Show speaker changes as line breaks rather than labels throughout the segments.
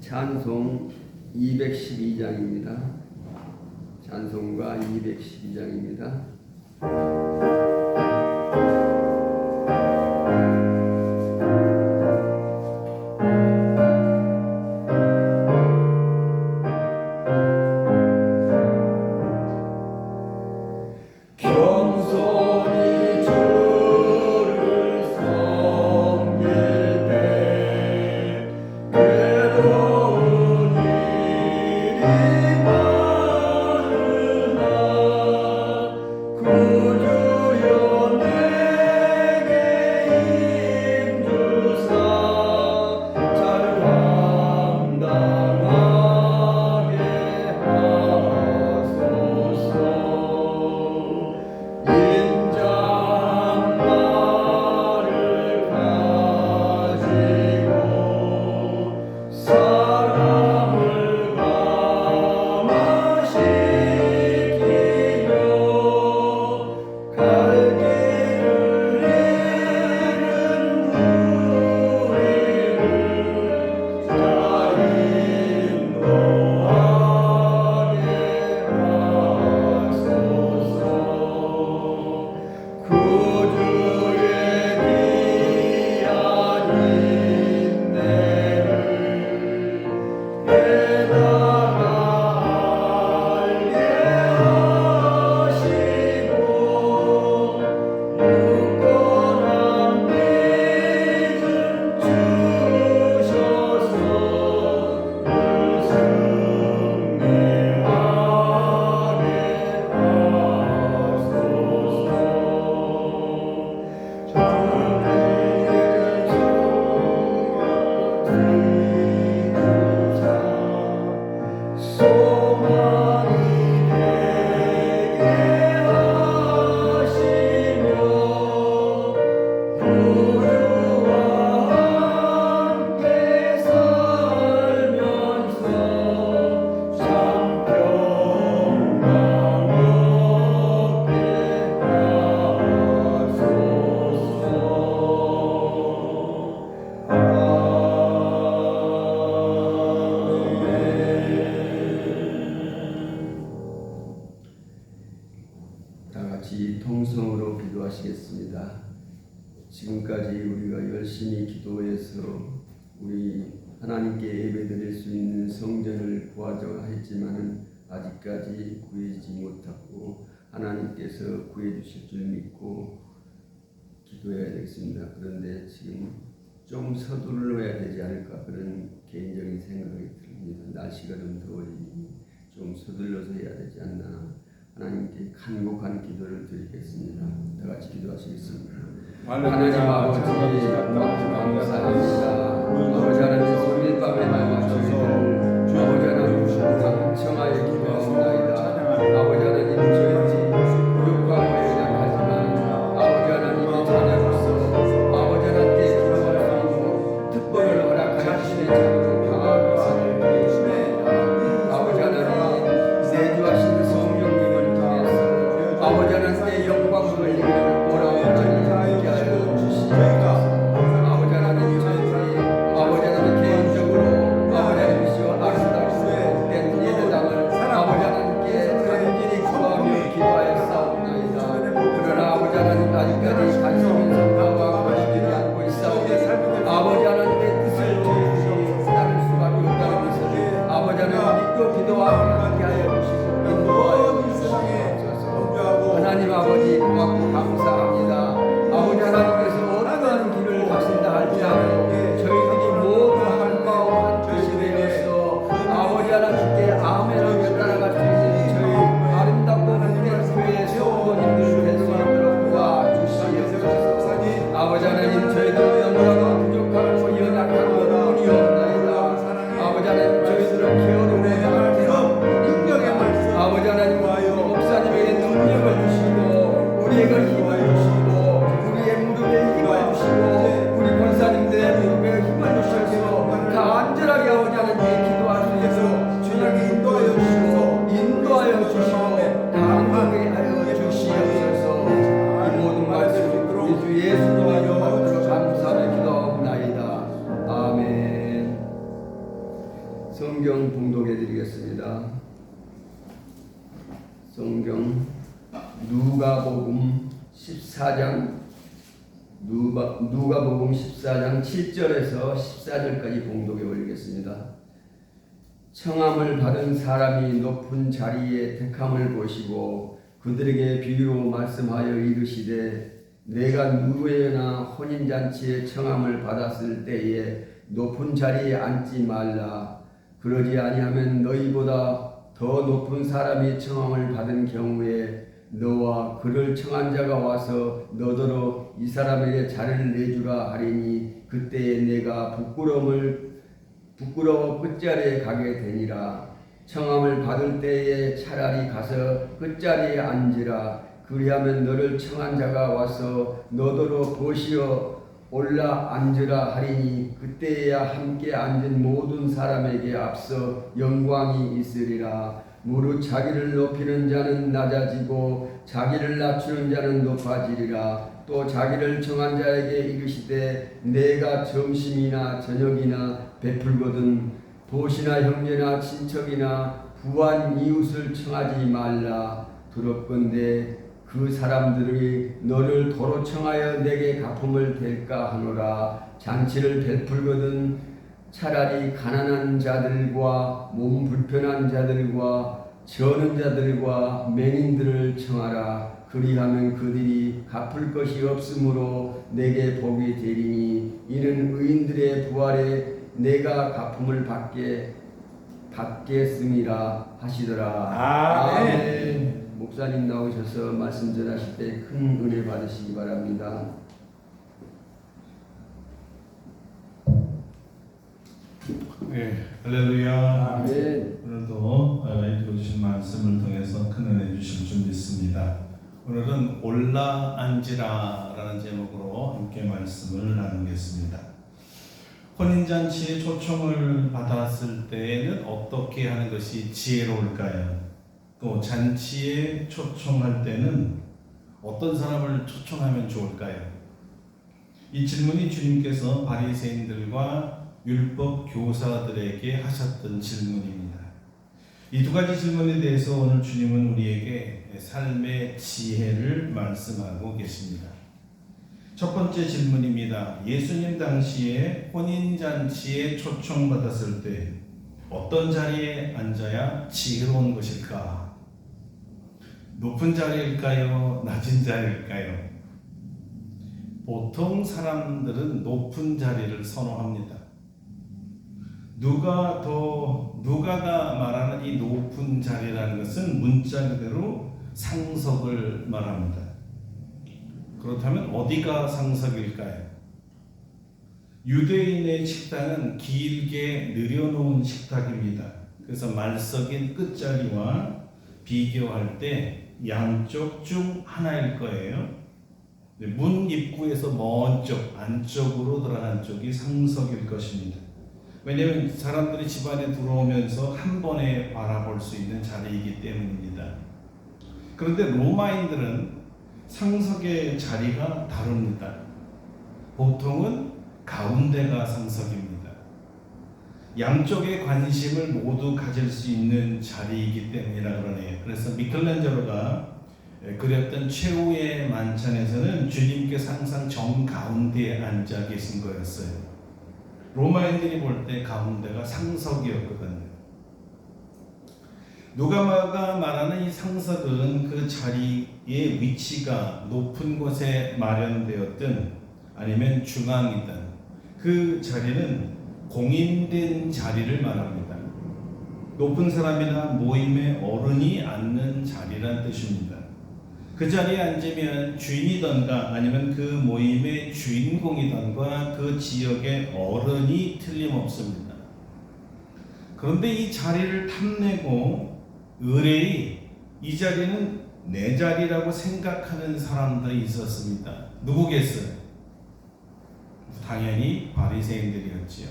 찬송 212장입니다. 찬송가 212장입니다. 통성으로 기도하시겠습니다. 지금까지 우리가 열심히 기도해서 우리 하나님께 예배드릴 수 있는 성전을 구하자 했지만은 아직까지 구해지지 못하고 하나님께서 구해주실 줄 믿고 기도해야 되겠습니다. 그런데 지금 좀 서둘러야 되지 않을까 그런 개인적인 생각이 듭니다. 날씨가 좀 더워지니 좀 서둘러서 해야 되지 않나. 하나님께 간곡한 기도를 드리겠습니다. 다 같이 기도하시겠습니다. 하나님 아버지 감사합니다. 아버지 하나님 오늘 밤에 말씀하셔서 아버지 하나님 청하에 기도하옵나이다. 아버지 하나님 저희 부족하고 연약하지만 아버지 하나님의 자녀로서 아버지 하나님께 기도할 수 있는 특권을 허락하여 주시는 자녀로 강하고 하나님 계시네. 아버지 하나님 내주하시는 성령님을 통해서 아버지 하나님의 영광을 이기는 오라오라니 함께 하여 주시옵소서. 아버지 하나님 성경 봉독해 드리겠습니다. 성경 누가복음 14장 7절에서 14절까지 봉독해 올리겠습니다. 청함을 받은 사람이 높은 자리에 택함을 보시고 그들에게 비유로 말씀하여 이르시되 내가 누구에나 혼인잔치에 청함을 받았을 때에 높은 자리에 앉지 말라. 그러지 아니하면 너희보다 더 높은 사람이 청함을 받은 경우에 너와 그를 청한 자가 와서 너더러 이 사람에게 자리를 내주라 하리니 그때에 내가 부끄러워 끝자리에 가게 되니라. 청함을 받을 때에 차라리 가서 끝자리에 앉으라. 그리하면 너를 청한 자가 와서 너더러 보시어 올라 앉으라 하리니 그때에야 함께 앉은 모든 사람에게 앞서 영광이 있으리라. 무릇 자기를 높이는 자는 낮아지고 자기를 낮추는 자는 높아지리라. 또 자기를 청한 자에게 이르시되 내가 점심이나 저녁이나 베풀거든 도시나 형제나 친척이나 부한 이웃을 청하지 말라. 두렵건대 그 사람들이 너를 도로 청하여 내게 갚음을 될까 하노라. 잔치를 베풀거든 차라리 가난한 자들과 몸 불편한 자들과 저는 자들과 맹인들을 청하라. 그리하면 그들이 갚을 것이 없으므로 내게 복이 되리니 이는 의인들의 부활에 내가 갚음을 받겠음이라 하시더라. 아멘. 목사님 나오셔서 말씀 전하실 때 큰 은혜 받으시기 바랍니다.
네, 할렐루야.
아멘.
오늘도 읽어주신 말씀을 통해서 큰 은혜 주실 줄 믿습니다. 오늘은 올라 앉으라 라는 제목으로 함께 말씀을 나누겠습니다. 혼인잔치에 초청을 받았을 때에는 어떻게 하는 것이 지혜로울까요? 또 잔치에 초청할 때는 어떤 사람을 초청하면 좋을까요? 이 질문이 주님께서 바리새인들과 율법 교사들에게 하셨던 질문입니다. 이 두 가지 질문에 대해서 오늘 주님은 우리에게 삶의 지혜를 말씀하고 계십니다. 첫 번째 질문입니다. 예수님 당시에 혼인잔치에 초청받았을 때 어떤 자리에 앉아야 지혜로운 것일까? 높은 자리일까요? 낮은 자리일까요? 보통 사람들은 높은 자리를 선호합니다. 누가가 말하는 이 높은 자리라는 것은 문자 그대로 상석을 말합니다. 그렇다면 어디가 상석일까요? 유대인의 식당은 길게 늘여놓은 식탁입니다. 그래서 말석인 끝자리와 비교할 때 양쪽 중 하나일 거예요. 문 입구에서 먼 쪽, 안쪽으로 들어간 쪽이 상석일 것입니다. 왜냐하면 사람들이 집 안에 들어오면서 한 번에 바라볼 수 있는 자리이기 때문입니다. 그런데 로마인들은 상석의 자리가 다릅니다. 보통은 가운데가 상석입니다. 양쪽에 관심을 모두 가질 수 있는 자리이기 때문이라 그러네요. 그래서 미켈란젤로가 그렸던 최후의 만찬에서는 주님께서 항상 정가운데에 앉아 계신 거였어요. 로마인들이 볼 때 가운데가 상석이었거든요. 누가가 말하는 이 상석은 그 자리의 위치가 높은 곳에 마련되었든 아니면 중앙이든 그 자리는 공인된 자리를 말합니다. 높은 사람이나 모임의 어른이 앉는 자리란 뜻입니다. 그 자리에 앉으면 주인이던가 아니면 그 모임의 주인공이던가 그 지역의 어른이 틀림없습니다. 그런데 이 자리를 탐내고 의뢰이 이 자리는 내 자리라고 생각하는 사람들이 있었습니다. 누구겠어요? 당연히 바리새인들이었지요.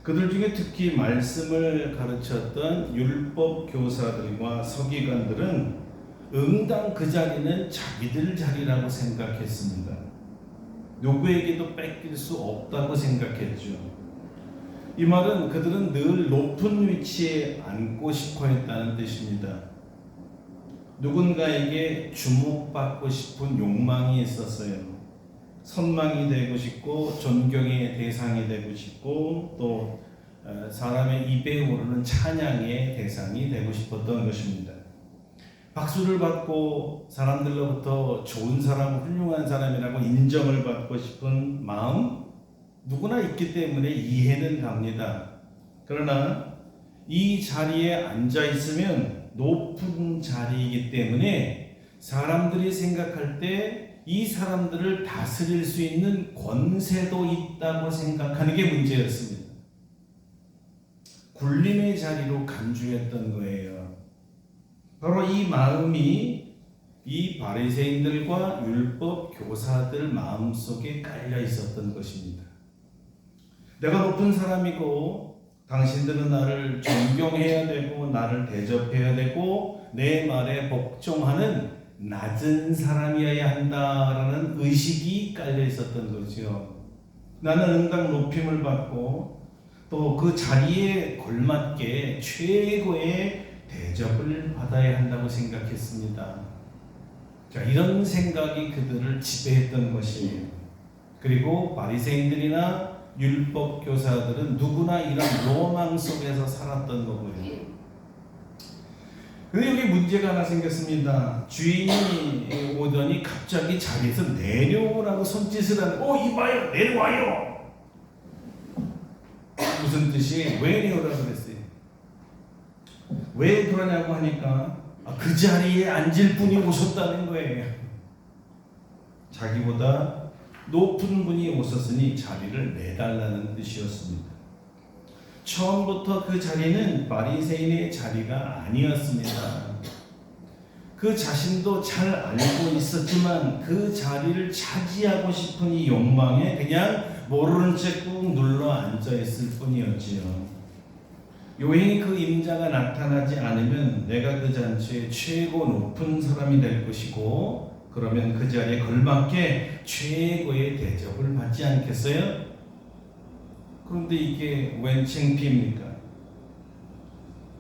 그들 중에 특히 말씀을 가르쳤던 율법 교사들과 서기관들은 응당 그 자리는 자기들 자리라고 생각했습니다. 누구에게도 뺏길 수 없다고 생각했죠. 이 말은 그들은 늘 높은 위치에 앉고 싶어 했다는 뜻입니다. 누군가에게 주목받고 싶은 욕망이 있었어요. 선망이 되고 싶고 존경의 대상이 되고 싶고 또 사람의 입에 오르는 찬양의 대상이 되고 싶었던 것입니다. 박수를 받고 사람들로부터 좋은 사람, 훌륭한 사람이라고 인정을 받고 싶은 마음 누구나 있기 때문에 이해는 갑니다. 그러나 이 자리에 앉아 있으면 높은 자리이기 때문에 사람들이 생각할 때 이 사람들을 다스릴 수 있는 권세도 있다고 생각하는 게 문제였습니다. 굴림의 자리로 간주했던 거예요. 바로 이 마음이 이 바리새인들과 율법 교사들 마음속에 깔려 있었던 것입니다. 내가 높은 사람이고 당신들은 나를 존경해야 되고 나를 대접해야 되고 내 말에 복종하는 낮은 사람이어야 한다라는 의식이 깔려 있었던 거죠. 나는 응당 높임을 받고 또 그 자리에 걸맞게 최고의 대접을 받아야 한다고 생각했습니다. 자, 이런 생각이 그들을 지배했던 것이에요. 그리고 바리새인들이나 율법 교사들은 누구나 이런 로망 속에서 살았던 거고요. 근데 여기 문제가 하나 생겼습니다. 주인이 오더니 갑자기 자리에서 내려오라고 손짓을 하는, 이봐요, 내려와요. 무슨 뜻이? 왜 내려오라고 그랬어요? 왜 그러냐고 하니까 그 자리에 앉을 분이 오셨다는 거예요. 자기보다 높은 분이 오셨으니 자리를 내달라는 뜻이었습니다. 처음부터 그 자리는 바리새인의 자리가 아니었습니다. 그 자신도 잘 알고 있었지만 그 자리를 차지하고 싶은 이 욕망에 그냥 모르는 채 꾹 눌러 앉아 있을 뿐이었지요. 요행이 그 임자가 나타나지 않으면 내가 그 잔치의 최고 높은 사람이 될 것이고 그러면 그 자리에 걸맞게 최고의 대접을 받지 않겠어요? 그런데 이게 웬 창피입니까?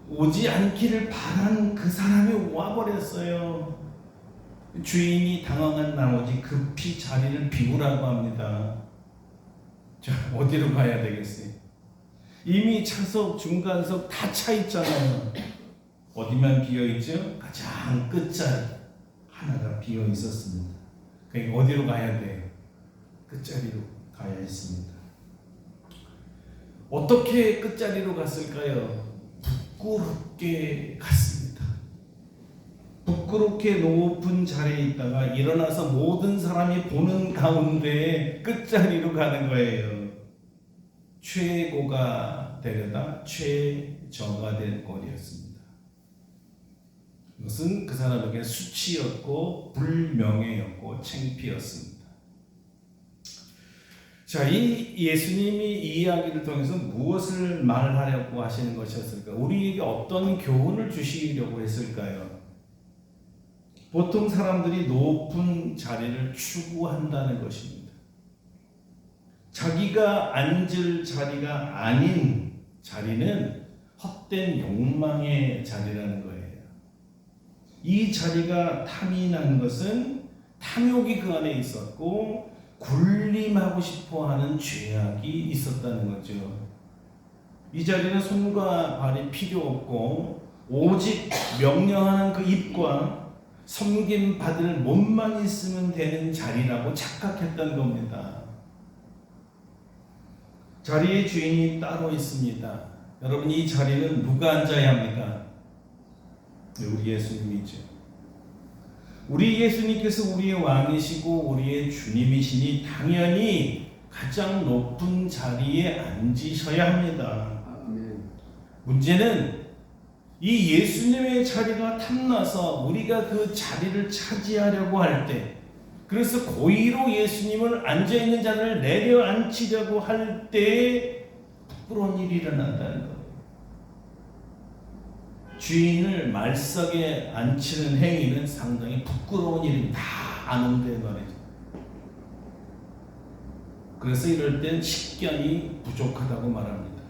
오지 않기를 바란 그 사람이 와버렸어요. 주인이 당황한 나머지 급히 자리를 비우라고 합니다. 자, 어디로 가야 되겠어요? 이미 차석, 중간석 다 차 있잖아요. 어디만 비어 있죠? 가장 끝자리 하나가 비어 있었습니다. 그러니까 어디로 가야 돼요? 끝자리로 가야 했습니다. 어떻게 끝자리로 갔을까요? 부끄럽게 갔습니다. 부끄럽게 높은 자리에 있다가 일어나서 모든 사람이 보는 가운데 끝자리로 가는 거예요. 최고가 되려다 최저가 된 꼴이었습니다. 이것은 그 사람에게 수치였고 불명예였고 창피였습니다. 자, 이 예수님이 이 이야기를 통해서 무엇을 말하려고 하시는 것이었을까? 우리에게 어떤 교훈을 주시려고 했을까요? 보통 사람들이 높은 자리를 추구한다는 것입니다. 자기가 앉을 자리가 아닌 자리는 헛된 욕망의 자리라는 거예요. 이 자리가 탐이 난 것은 탐욕이 그 안에 있었고 굴림하고 싶어하는 죄악이 있었다는 거죠. 이 자리는 손과 발이 필요 없고 오직 명령하는 그 입과 섬김 받을 몸만 있으면 되는 자리라고 착각했던 겁니다. 자리의 주인이 따로 있습니다. 여러분, 이 자리는 누가 앉아야 합니까? 우리 예수님이죠. 우리 예수님께서 우리의 왕이시고 우리의 주님이시니 당연히 가장 높은 자리에 앉으셔야 합니다.
아멘.
문제는 이 예수님의 자리가 탐나서 우리가 그 자리를 차지하려고 할 때, 그래서 고의로 예수님을 앉아있는 자리를 내려앉히려고 할 때 부끄러운 일이 일어난다는 거예요. 주인을 말석에 앉히는 행위는 상당히 부끄러운 일입니다. 다 아는데 말이죠. 그래서 이럴 땐 식견이 부족하다고 말합니다.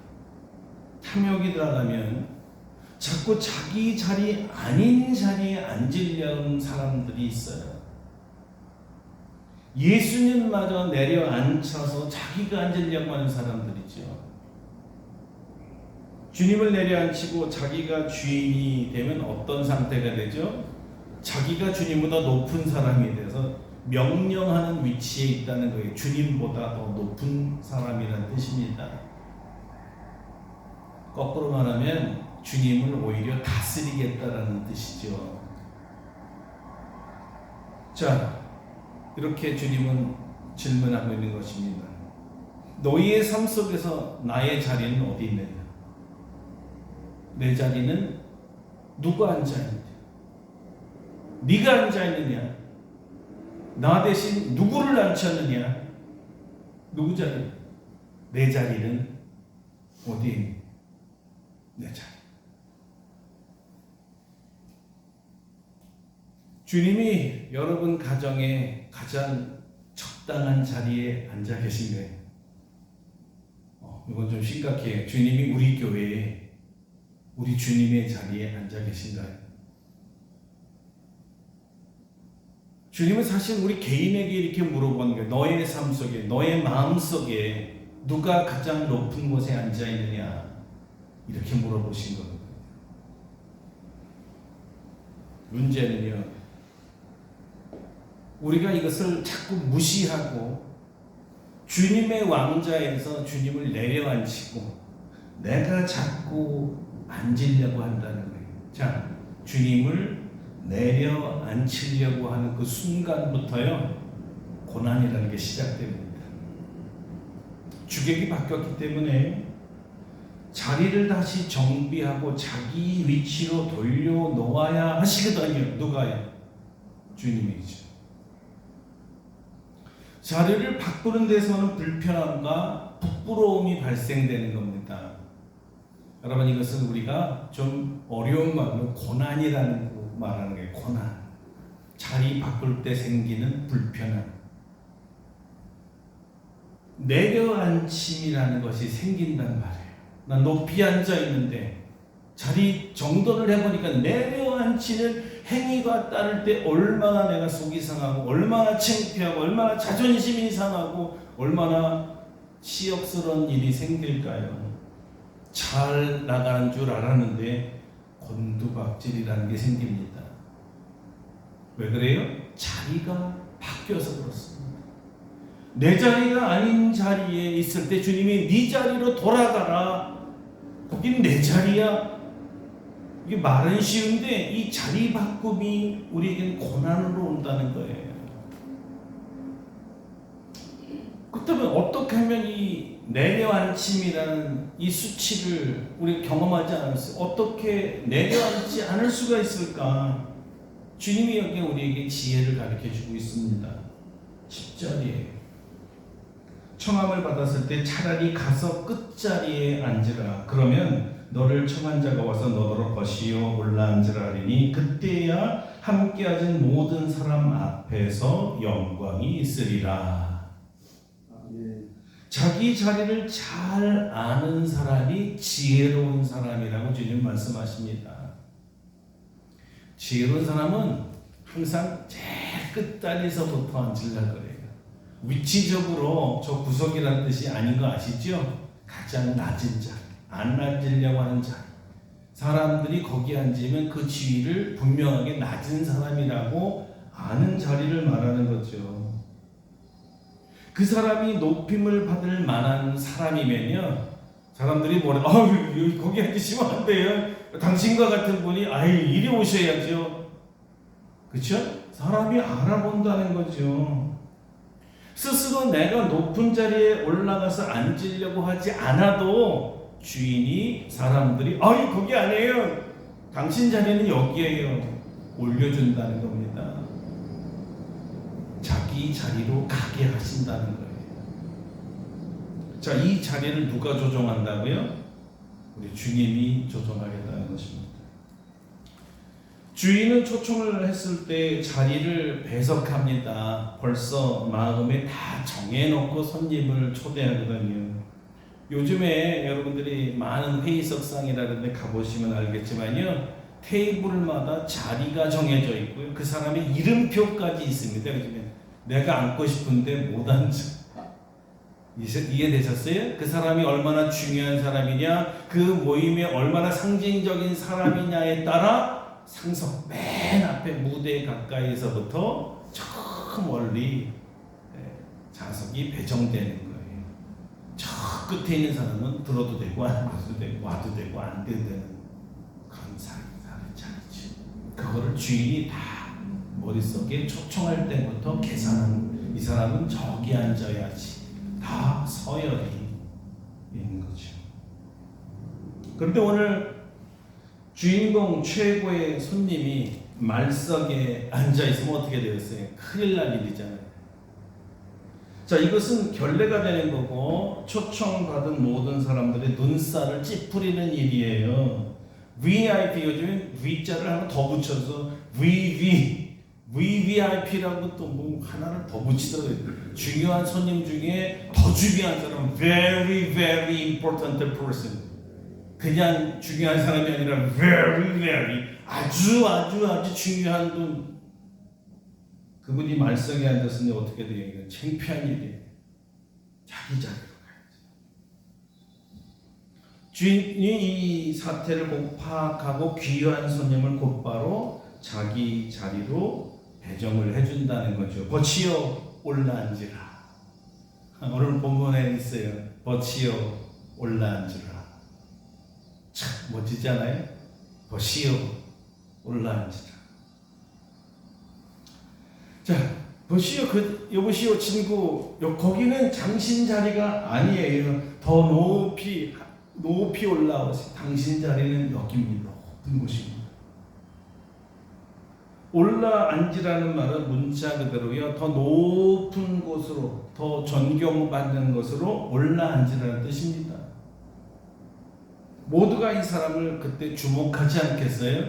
탐욕이 들어가면 자꾸 자기 자리 아닌 자리에 앉으려는 사람들이 있어요. 예수님마저 내려앉혀서 자기가 앉으려고 하는 사람들이죠. 주님을 내려앉히고 자기가 주인이 되면 어떤 상태가 되죠? 자기가 주님보다 높은 사람이 돼서 명령하는 위치에 있다는 거예요. 주님보다 더 높은 사람이라는 뜻입니다. 거꾸로 말하면 주님을 오히려 다스리겠다라는 뜻이죠. 자, 이렇게 주님은 질문하고 있는 것입니다. 너희의 삶 속에서 나의 자리는 어디 있느냐? 내 자리는 누가 앉아있느냐? 네가 앉아있느냐? 나 대신 누구를 앉혔느냐? 누구 자리? 내 자리는 어디 있느냐? 내 자리. 주님이 여러분 가정에 가장 적당한 자리에 앉아 계신 거예요. 이건 좀 심각해요. 주님이 우리 교회에 우리 주님의 자리에 앉아 계신가요? 주님은 사실 우리 개인에게 이렇게 물어보는 거예요. 너의 삶 속에, 너의 마음 속에 누가 가장 높은 곳에 앉아 있느냐? 이렇게 물어보신 거거든요. 문제는요, 우리가 이것을 자꾸 무시하고 주님의 왕좌에서 주님을 내려앉히고 내가 자꾸 앉으려고 한다는 거예요. 자, 주님을 내려앉히려고 하는 그 순간부터요, 고난이라는 게 시작됩니다. 주객이 바뀌었기 때문에 자리를 다시 정비하고 자기 위치로 돌려놓아야 하시거든요. 누가요? 주님이죠. 자리를 바꾸는 데서는 불편함과 부끄러움이 발생되는 겁니다. 여러분, 이것은 우리가 좀 어려운 말로 고난이라는 거 말하는 게 고난. 자리 바꿀 때 생기는 불편함. 내려앉힘이라는 것이 생긴단 말이에요. 난 높이 앉아 있는데 자리 정돈을 해보니까 내려앉히는 행위가 따를 때 얼마나 내가 속이 상하고 얼마나 창피하고 얼마나 자존심이 상하고 얼마나 치욕스러운 일이 생길까요? 잘 나가는 줄 알았는데 곤두박질이라는 게 생깁니다. 왜 그래요? 자리가 바뀌어서 그렇습니다. 내 자리가 아닌 자리에 있을 때 주님이 네 자리로 돌아가라. 거긴 내 자리야. 이게 말은 쉬운데 이 자리 바꿈이 우리에게는 고난으로 온다는 거예요. 그렇다면 어떻게 하면 이 내려앉힘이라는 이 수치를 우리가 경험하지 않았어요? 어떻게 내려앉지 않을 수가 있을까? 주님이 여기 우리에게 지혜를 가르쳐주고 있습니다. 10절이에요. 청함을 받았을 때 차라리 가서 끝자리에 앉으라. 그러면 너를 청한 자가 와서 너더러 거시어 올라앉으라 하리니 그때야 함께 앉은 모든 사람 앞에서 영광이 있으리라. 자기 자리를 잘 아는 사람이 지혜로운 사람이라고 주님 말씀하십니다. 지혜로운 사람은 항상 제일 끝자리에서부터 앉으려고 그래요. 위치적으로 저 구석이라는 뜻이 아닌 거 아시죠? 가장 낮은 자리, 안 앉으려고 하는 자리. 사람들이 거기 앉으면 그 지위를 분명하게 낮은 사람이라고 아는 자리를 말하는 거죠. 그 사람이 높임을 받을 만한 사람이면요, 사람들이 뭐래? 거기 앉으시면 안 돼요. 당신과 같은 분이 이리 오셔야죠. 그렇죠? 사람이 알아본다는 거죠. 스스로 내가 높은 자리에 올라가서 앉으려고 하지 않아도 주인이 사람들이 거기 아니에요. 당신 자리는 여기에요. 올려준다는 겁니다. 자기 자리로 가게 하신다는 거예요. 자, 이 자리를 누가 조정한다고요? 우리 주님이 조정하겠다는 것입니다. 주인은 초청을 했을 때 자리를 배석합니다. 벌써 마음에 다 정해놓고 손님을 초대하거든요. 요즘에 여러분들이 많은 회의석상이라는 데 가보시면 알겠지만요, 테이블마다 자리가 정해져 있고요. 그 사람의 이름표까지 있습니다. 요즘에 내가 앉고 싶은데 못 앉아. 이해되셨어요? 그 사람이 얼마나 중요한 사람이냐, 그 모임에 얼마나 상징적인 사람이냐에 따라 상석 맨 앞에 무대 가까이서부터 저 멀리 좌석이 배정되는 거예요. 저 끝에 있는 사람은 들어도 되고 안 들어도 되고 와도 되고 안 돼도 되는 그런 자리지. 그거를 주인이 다 머릿속에 초청할 때부터 계산하는, 이 사람은 저기 앉아야지, 다 서열이 있는 거죠. 그런데 오늘 주인공 최고의 손님이 말석에 앉아 있으면 어떻게 되겠어요? 큰일 날 일이잖아요. 자, 이것은 결례가 되는 거고 초청받은 모든 사람들의 눈살을 찌푸리는 일이에요. VIP, 요즘엔 V자를 하나 더 붙여서 VVIP라고 또 뭐 하나를 더 붙이더라고요. 중요한 손님 중에 더 중요한 사람, very very important person. 그냥 중요한 사람이 아니라 very 아주 중요한 분. 그분이 말석에 앉았으니 어떻게 돼요? 이건 창피한 일이에요. 자기 자리로 가야지. 주인이 이 사태를 곧 파악하고 귀한 손님을 곧바로 자기 자리로 배정을 해준다는 거죠. 버치어 올라앉으라. 오늘 본문에 있어요. 버치어 올라앉으라. 참 멋지지 않아요? 버치어 올라앉으라. 자, 보시오, 여보시오 친구, 거기는 당신 자리가 아니에요. 더 높이 올라오세요. 당신 자리는 여기입니다. 높은 곳입니다. 올라앉으라는 말은 문자 그대로요, 더 높은 곳으로, 더 존경받는 곳으로 올라앉으라는 뜻입니다. 모두가 이 사람을 그때 주목하지 않겠어요?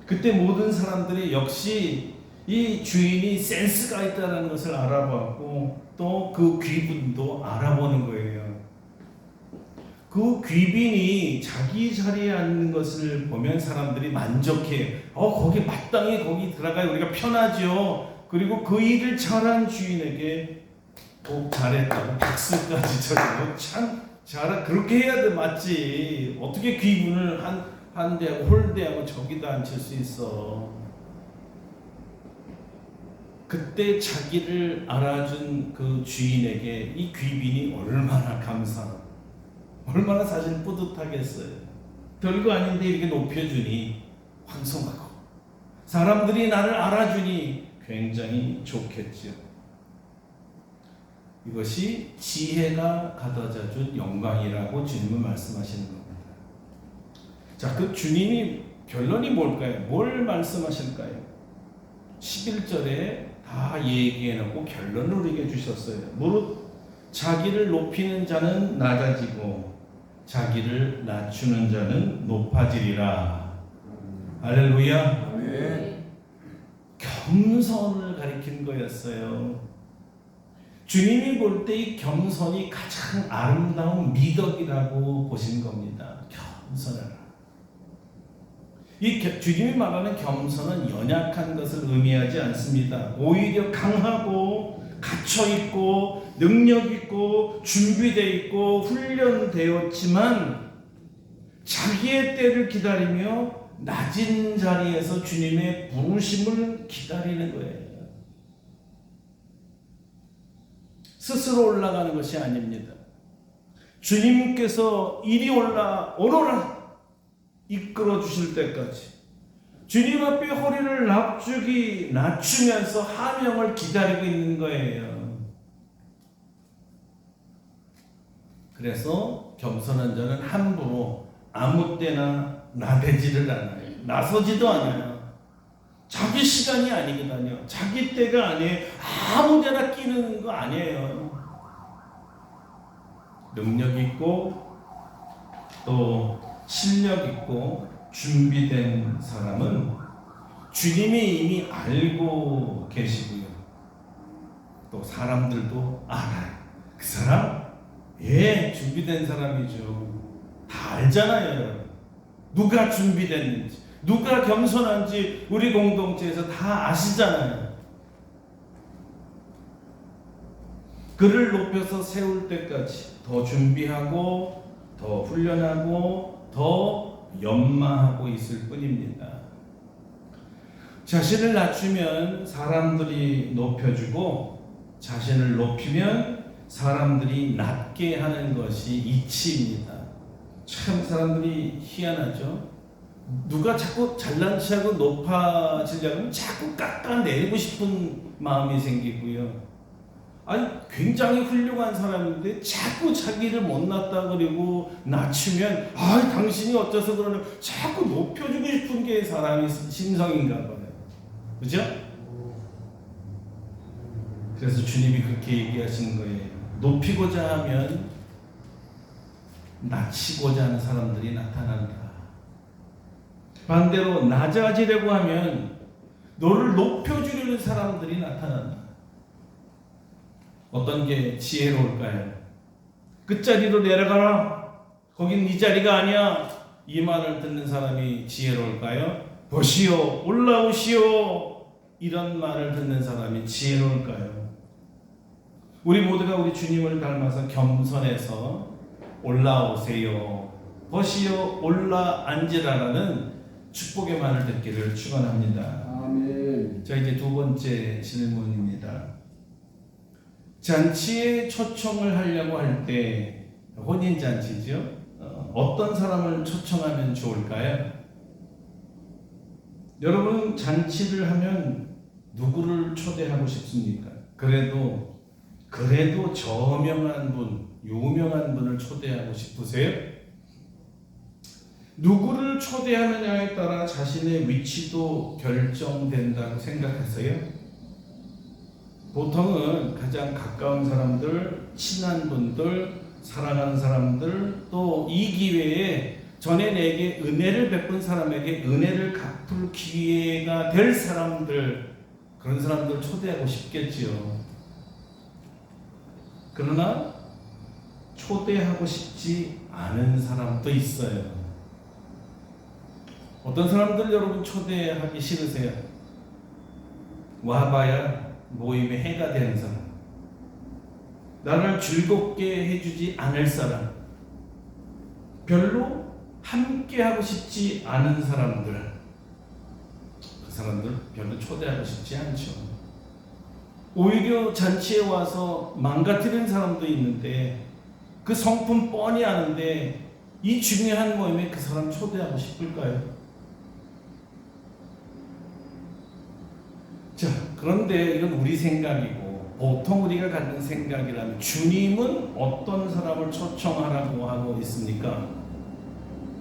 그때 모든 사람들이 역시 이 주인이 센스가 있다는 것을 알아봤고, 또 그 귀빈도 알아보는 거예요. 그 귀빈이 자기 자리에 앉는 것을 보면 사람들이 만족해. 거기 마땅히 거기 들어가야 우리가 편하죠. 그리고 그 일을 잘한 주인에게 잘했다고 박수까지 쳐주고, 참 잘한, 그렇게 해야 돼. 맞지? 어떻게 귀빈을 한 대하고 홀대하고 저기다 앉힐 수 있어. 그때 자기를 알아준 그 주인에게 이 귀빈이 얼마나 얼마나 사실 뿌듯하겠어요. 별거 아닌데 이렇게 높여주니 황송하고, 사람들이 나를 알아주니 굉장히 좋겠죠. 이것이 지혜가 가져다 준 영광이라고 주님은 말씀하시는 겁니다. 자, 그 주님이 결론이 뭘까요? 뭘 말씀하실까요? 11절에 다 얘기해놓고 결론을 우리에게 주셨어요. 무릇 자기를 높이는 자는 낮아지고 자기를 낮추는 자는 높아지리라. 할렐루야.
아멘.
겸손을 가리킨 거였어요. 주님이 볼 때 이 겸손이 가장 아름다운 미덕이라고 보신 겁니다. 겸손하라. 주님이 말하는 겸손은 연약한 것을 의미하지 않습니다. 오히려 강하고 갇혀있고 능력있고 준비되어 있고 훈련되었지만 자기의 때를 기다리며 낮은 자리에서 주님의 부르심을 기다리는 거예요. 스스로 올라가는 것이 아닙니다. 주님께서 이리 오너라 이끌어 주실 때까지 주님 앞에 허리를 납죽이 낮추면서 하명을 기다리고 있는 거예요. 그래서 겸손한 자는 함부로 아무 때나 나대지를 않아요. 나서지도 않아요. 자기 시간이 아니거든요. 자기 때가 아니에요. 아무 데나 끼는 거 아니에요. 능력 있고 또 실력 있고 준비된 사람은 주님이 이미 알고 계시고요. 또 사람들도 알아요. 그 사람 예, 준비된 사람이죠. 다 알잖아요, 여러분. 누가 준비됐는지, 누가 겸손한지 우리 공동체에서 다 아시잖아요. 그를 높여서 세울 때까지 더 준비하고 더 훈련하고 더 연마하고 있을 뿐입니다. 자신을 낮추면 사람들이 높여주고 자신을 높이면 사람들이 낮게 하는 것이 이치입니다. 참 사람들이 희한하죠. 누가 자꾸 잘난 체하고 높아지려고 하면 자꾸 깎아내리고 싶은 마음이 생기고요. 아니 굉장히 훌륭한 사람인데 자꾸 자기를 못났다 그리고 낮추면 당신이 어째서 그러냐 자꾸 높여주고 싶은 게 사람의 심성인가 봐요. 그죠? 그래서 주님이 그렇게 얘기하시는 거예요. 높이고자 하면 낮추고자 하는 사람들이 나타난다. 반대로 낮아지려고 하면 너를 높여주려는 사람들이 나타난다. 어떤 게 지혜로울까요? 끝자리로 내려가라. 거긴 네 자리가 아니야. 이 말을 듣는 사람이 지혜로울까요? 보시오, 올라오시오. 이런 말을 듣는 사람이 지혜로울까요? 우리 모두가 우리 주님을 닮아서 겸손해서 올라오세요. 보시오, 올라앉으라라는 축복의 말을 듣기를 축원합니다.
아멘.
자, 이제 두 번째 질문입니다. 잔치에 초청을 하려고 할 때 혼인잔치죠. 어떤 사람을 초청하면 좋을까요? 여러분 잔치를 하면 누구를 초대하고 싶습니까? 그래도 저명한 분, 유명한 분을 초대하고 싶으세요? 누구를 초대하느냐에 따라 자신의 위치도 결정된다고 생각하세요? 보통은 가장 가까운 사람들, 친한 분들, 사랑하는 사람들, 또 이 기회에 전에 내게 은혜를 베푼 사람에게 은혜를 갚을 기회가 될 사람들, 그런 사람들 초대하고 싶겠지요. 그러나 초대하고 싶지 않은 사람도 있어요. 어떤 사람들 여러분 초대하기 싫으세요? 와봐야 모임에 해가 되는 사람, 나를 즐겁게 해주지 않을 사람, 별로 함께하고 싶지 않은 사람들, 그 사람들 별로 초대하고 싶지 않죠. 오히려 잔치에 와서 망가뜨리는 사람도 있는데 그 성품 뻔히 아는데 이 중요한 모임에 그 사람 초대하고 싶을까요? 자, 그런데 이건 우리 생각이고 보통 우리가 갖는 생각이라면 주님은 어떤 사람을 초청하라고 하고 있습니까?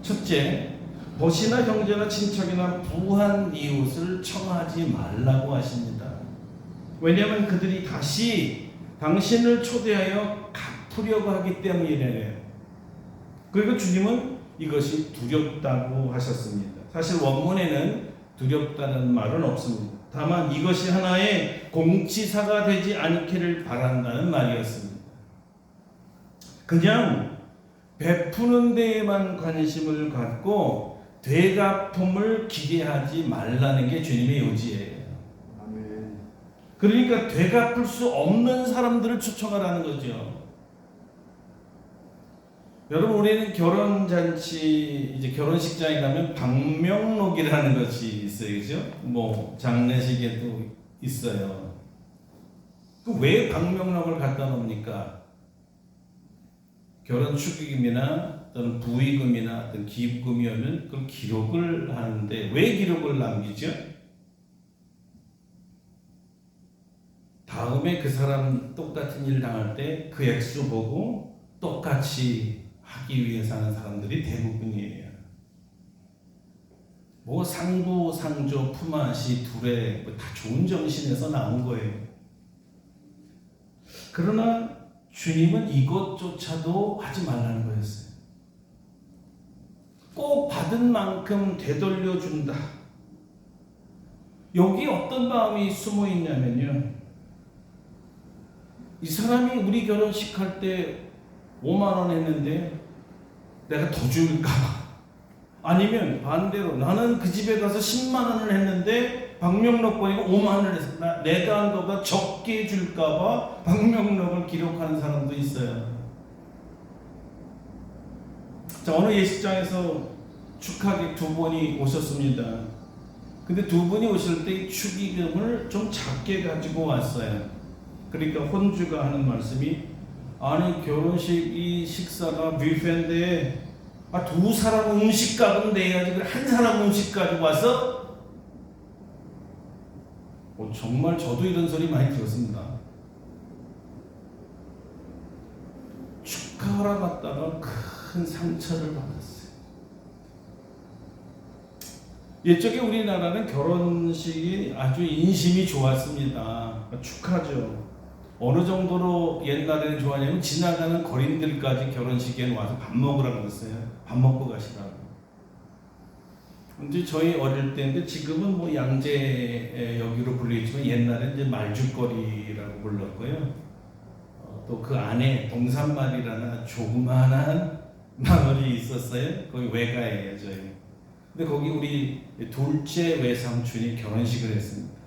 첫째, 벗이나 형제나 친척이나 부한 이웃을 청하지 말라고 하십니다. 왜냐하면 그들이 다시 당신을 초대하여 갚으려고 하기 때문이래요. 그리고 주님은 이것이 두렵다고 하셨습니다. 사실 원문에는 두렵다는 말은 없습니다. 다만 이것이 하나의 공치사가 되지 않기를 바란다는 말이었습니다. 그냥 베푸는 데에만 관심을 갖고 되갚음을 기대하지 말라는 게 주님의 요지예요.
아멘.
그러니까 되갚을 수 없는 사람들을 초청하라는 거죠. 여러분, 우리는 결혼잔치, 이제 결혼식장에 가면 방명록이라는 것이 있어요. 그죠? 뭐, 장례식에도 있어요. 왜 방명록을 갖다 놓습니까? 결혼 축의금이나 또는 부의금이나 어떤 기부금이 오면 그걸 기록을 하는데 왜 기록을 남기죠? 다음에 그 사람 똑같은 일 당할 때 그 액수 보고 똑같이 하기 위해서 하는 사람들이 대부분이에요. 뭐 상부, 상조, 품앗이, 두레 다 좋은 정신에서 나온 거예요. 그러나 주님은 이것조차도 하지 말라는 거였어요. 꼭 받은 만큼 되돌려준다. 여기 어떤 마음이 숨어 있냐면요, 이 사람이 우리 결혼식 할 때 5만 원 했는데 내가 더 줄까 봐. 아니면 반대로 나는 그 집에 가서 10만 원을 했는데 박명록 보니까 5만 원을 했어. 내가 한 것보다 적게 줄까 봐 박명록을 기록하는 사람도 있어요. 자, 어느 예식장에서 축하객 두 분이 오셨습니다. 근데 두 분이 오실 때 축의금을 좀 작게 가지고 왔어요. 그러니까 혼주가 하는 말씀이, 아니 결혼식 이 식사가 뷔페인데 두 사람 음식값은 내야지 한 사람 음식 가지고 와서. 정말 저도 이런 소리 많이 들었습니다. 축하하러 갔다가 큰 상처를 받았어요. 옛적에 우리나라는 결혼식이 아주 인심이 좋았습니다. 축하죠. 어느 정도로 옛날에는 좋아하냐면 지나가는 거린들까지 결혼식에 와서 밥 먹으라고 그랬어요. 밥 먹고 가시라고. 이제 저희 어릴 때인데 지금은 뭐 양재 여기로 불리지만 옛날에 이제 말죽거리라고 불렀고요. 또 그 안에 동산마을이라는 조그마한 마을이 있었어요. 거기 외가예요, 저희. 근데 거기 우리 둘째 외삼촌이 결혼식을 했습니다.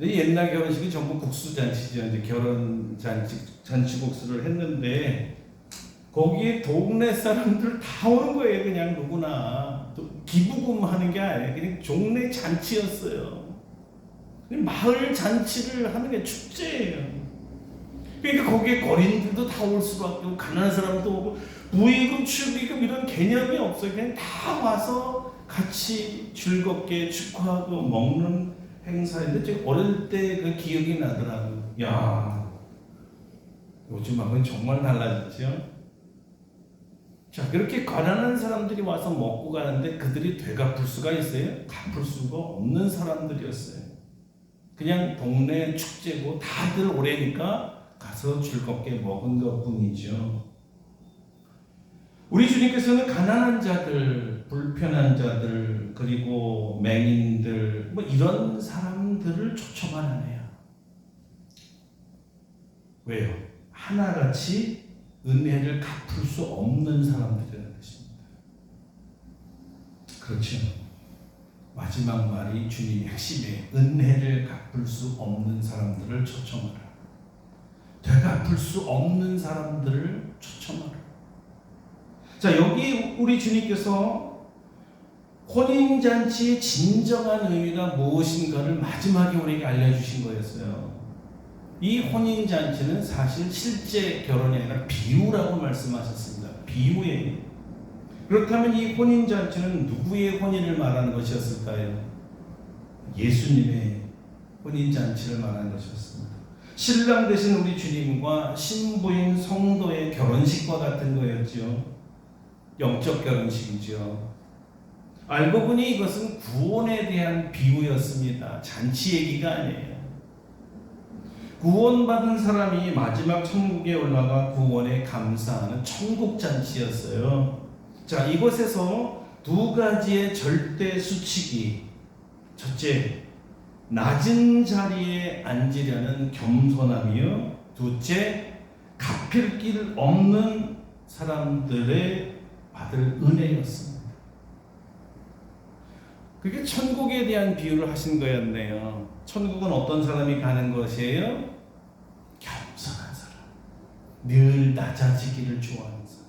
옛날 결혼식이 전부 국수잔치죠. 이제 결혼 잔치국수를 했는데 거기에 동네 사람들 다 오는 거예요. 그냥 누구나. 또 기부금 하는 게 아니에요. 그냥 종례 잔치였어요. 마을 잔치를 하는 게 축제예요. 그러니까 거기에 거린들도 다 올 수밖에 없고 가난한 사람도 오고 부의금, 축의금 이런 개념이 없어요. 그냥 다 와서 같이 즐겁게 축하하고 먹는 행사인데 제가 어릴 때 그 기억이 나더라고요. 야, 요즘하고는 정말 달라졌죠. 자, 그렇게 가난한 사람들이 와서 먹고 가는데 그들이 되갚을 수가 있어요? 갚을 수가 없는 사람들이었어요. 그냥 동네 축제고 다들 오래니까 가서 즐겁게 먹은 것뿐이죠. 우리 주님께서는 가난한 자들, 불편한 자들, 그리고 맹인들, 뭐 이런 사람들을 초청을 하네요. 왜요? 하나같이 은혜를 갚을 수 없는 사람들이라는 것입니다. 그렇죠. 마지막 말이 주님의 핵심이에요. 은혜를 갚을 수 없는 사람들을 초청하라. 되갚을 수 없는 사람들을 초청하라. 자, 여기 우리 주님께서 혼인잔치의 진정한 의미가 무엇인가를 마지막에 우리에게 알려주신 거였어요. 이 혼인잔치는 사실 실제 결혼이 아니라 비유라고 말씀하셨습니다. 비유예요. 그렇다면 이 혼인잔치는 누구의 혼인을 말하는 것이었을까요? 예수님의 혼인잔치를 말하는 것이었습니다. 신랑 되신 우리 주님과 신부인 성도의 결혼식과 같은 거였죠. 영적 결혼식이죠. 알고 보니 이것은 구원에 대한 비유였습니다. 잔치 얘기가 아니에요. 구원받은 사람이 마지막 천국에 올라가 구원에 감사하는 천국잔치였어요. 자, 이곳에서 두 가지의 절대 수칙이, 첫째, 낮은 자리에 앉으려는 겸손함이요, 둘째, 갚을 길 없는 사람들의 받을 은혜였습니다. 그게 천국에 대한 비유를 하신 거였네요. 천국은 어떤 사람이 가는 것이에요? 겸손한 사람, 늘 낮아지기를 좋아하는 사람.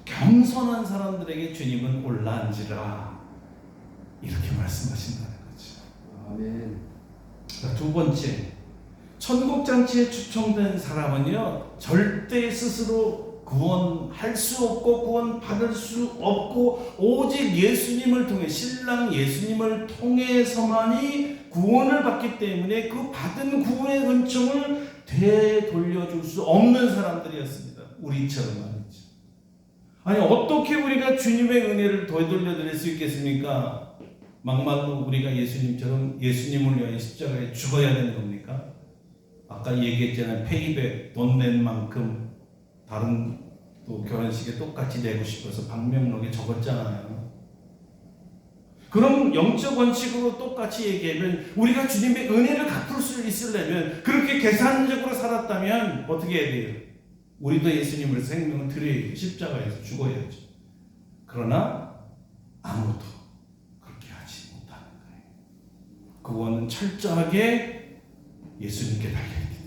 겸손한 사람들에게 주님은 올라앉으라, 이렇게 말씀하신다는 거죠.
아멘.
자, 두 번째, 천국잔치에 초청된 사람은요, 절대 스스로 구원할 수 없고 구원받을 수 없고 오직 예수님을 통해, 신랑 예수님을 통해서만이 구원을 받기 때문에 그 받은 구원의 은총을 되돌려줄 수 없는 사람들이었습니다. 우리처럼 말이죠. 아니, 어떻게 우리가 주님의 은혜를 되돌려드릴 수 있겠습니까? 막말로 우리가 예수님처럼 예수님을 위하여 십자가에 죽어야 되는 겁니까? 아까 얘기했잖아요. 페이백, 돈 낸 만큼 다른 또 결혼식에 똑같이 내고 싶어서 방명록에 적었잖아요. 그럼 영적 원칙으로 똑같이 얘기하면 우리가 주님의 은혜를 갚을 수 있으려면 그렇게 계산적으로 살았다면 어떻게 해야 돼요? 우리도 예수님을 생명을 드려야죠. 십자가에서 죽어야죠. 그러나 아무도 그렇게 하지 못하는 거예요. 그거는 철저하게 예수님께 달려있기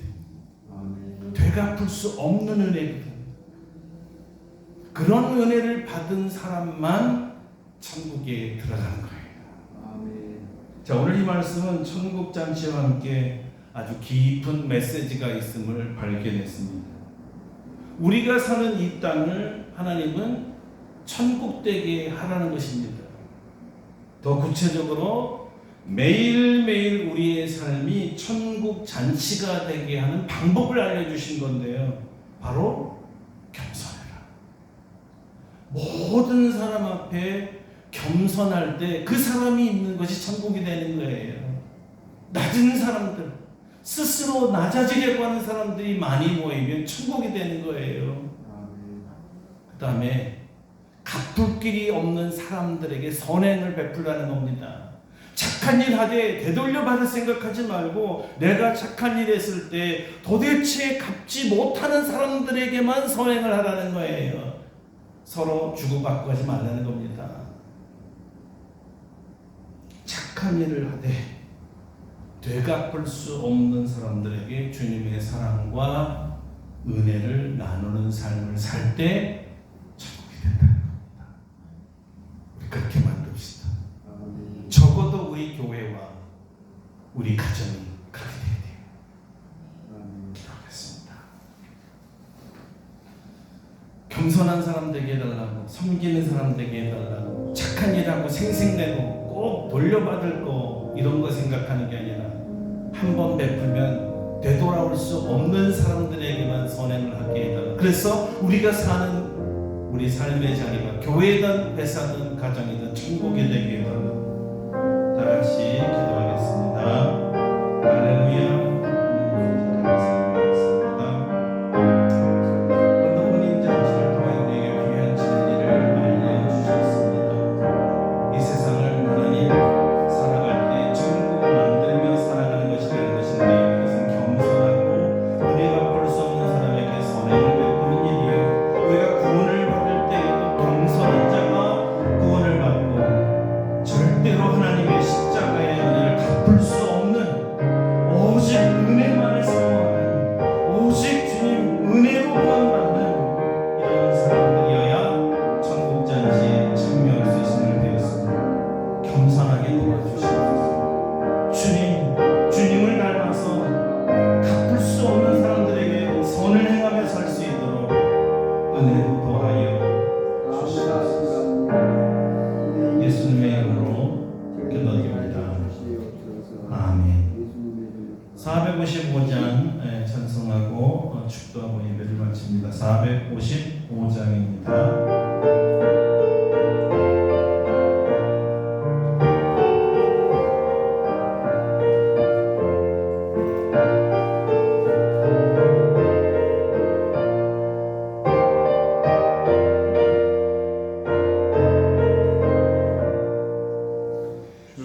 때문에 되갚을 수 없는 은혜거든요. 그런 은혜를 받은 사람만 천국에 들어가는 거예요. 자, 오늘 이 말씀은 천국 잔치와 함께 아주 깊은 메시지가 있음을 발견했습니다. 우리가 사는 이 땅을 하나님은 천국 되게 하라는 것입니다. 더 구체적으로 매일매일 우리의 삶이 천국 잔치가 되게 하는 방법을 알려주신 건데요. 바로 겸손해라. 모든 사람 앞에 겸손할 때 그 사람이 있는 것이 천국이 되는 거예요. 낮은 사람들, 스스로 낮아지려고 하는 사람들이 많이 모이면 천국이 되는 거예요. 그 다음에 갚을 길이 없는 사람들에게 선행을 베풀라는 겁니다. 착한 일 하되 되돌려 받을 생각하지 말고 내가 착한 일 했을 때 도대체 갚지 못하는 사람들에게만 선행을 하라는 거예요. 서로 주고받고 하지 말라는 겁니다. 착한 일을 하되 되갚을 수 없는 사람들에게 주님의 사랑과 은혜를 나누는 삶을 살 때 천국이 된다는 겁니다. 우리 그렇게 만듭시다. 적어도 우리 교회와 우리 가정이 그렇게 돼야 돼요. 기도하겠습니다. 겸손한 사람 되게 해달라고, 섬기는 사람 되게 해달라고, 착한 일하고 생색내고 꼭 돌려받을 거 이런 거 생각하는 게 아니라 한 번 베풀면 되돌아올 수 없는 사람들에게만 선행을 하게 해달라. 그래서 우리가 사는 우리 삶의 자리가 교회든 회사든 가정이든 천국이 되게 해달라. 다 같이 기도하겠습니다. 할렐루야. 찬송하고 축도하고 예배를 마칩니다. 455장입니다.
그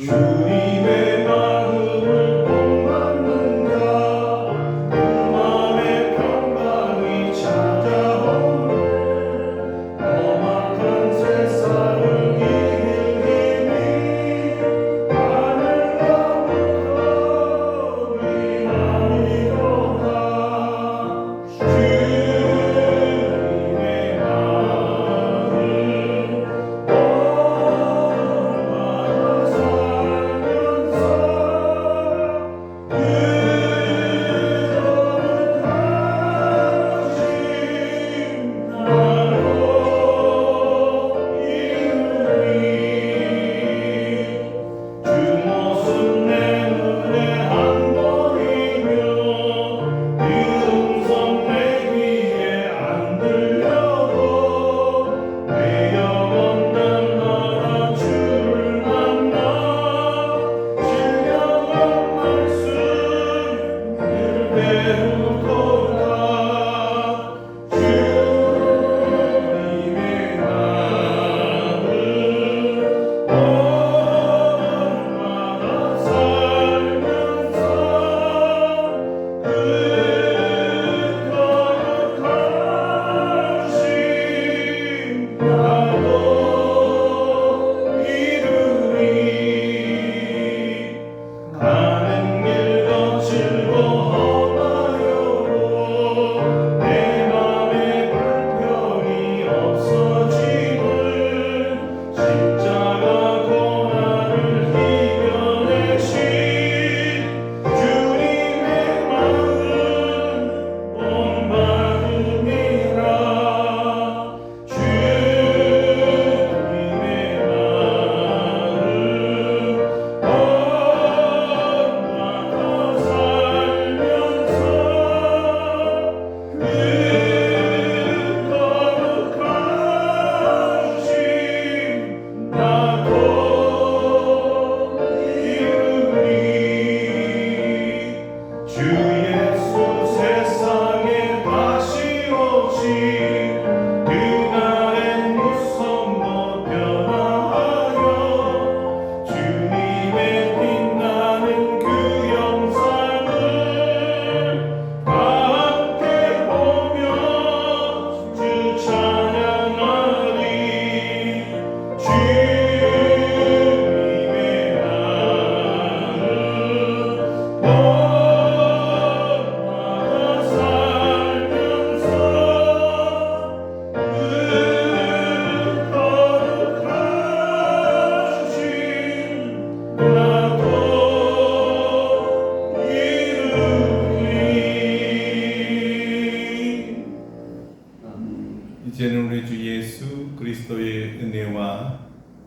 이제는 우리 주 예수 그리스도의 은혜와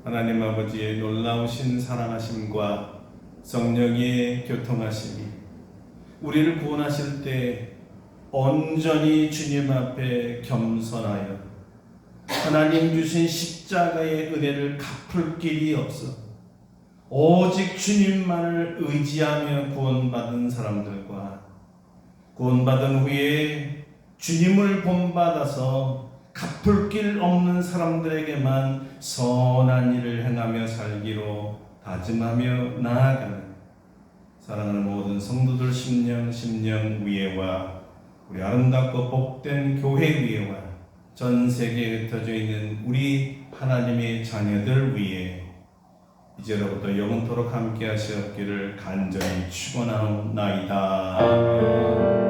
하나님 아버지의 놀라우신 사랑하심과 성령의 교통하심이 우리를 구원하실 때 온전히 주님 앞에 겸손하여 하나님 주신 십자가의 은혜를 갚을 길이 없어 오직 주님만을 의지하며 구원받은 사람들과 구원받은 후에 주님을 본받아서 갚을 길 없는 사람들에게만 선한 일을 행하며 살기로 다짐하며 나아가는 사랑하는 모든 성도들 심령 위에와 우리 아름답고 복된 교회 위에와 전 세계에 흩어져 있는 우리 하나님의 자녀들 위에 이제로부터 영원토록 함께 하시옵기를 간절히 축원하옵나이다.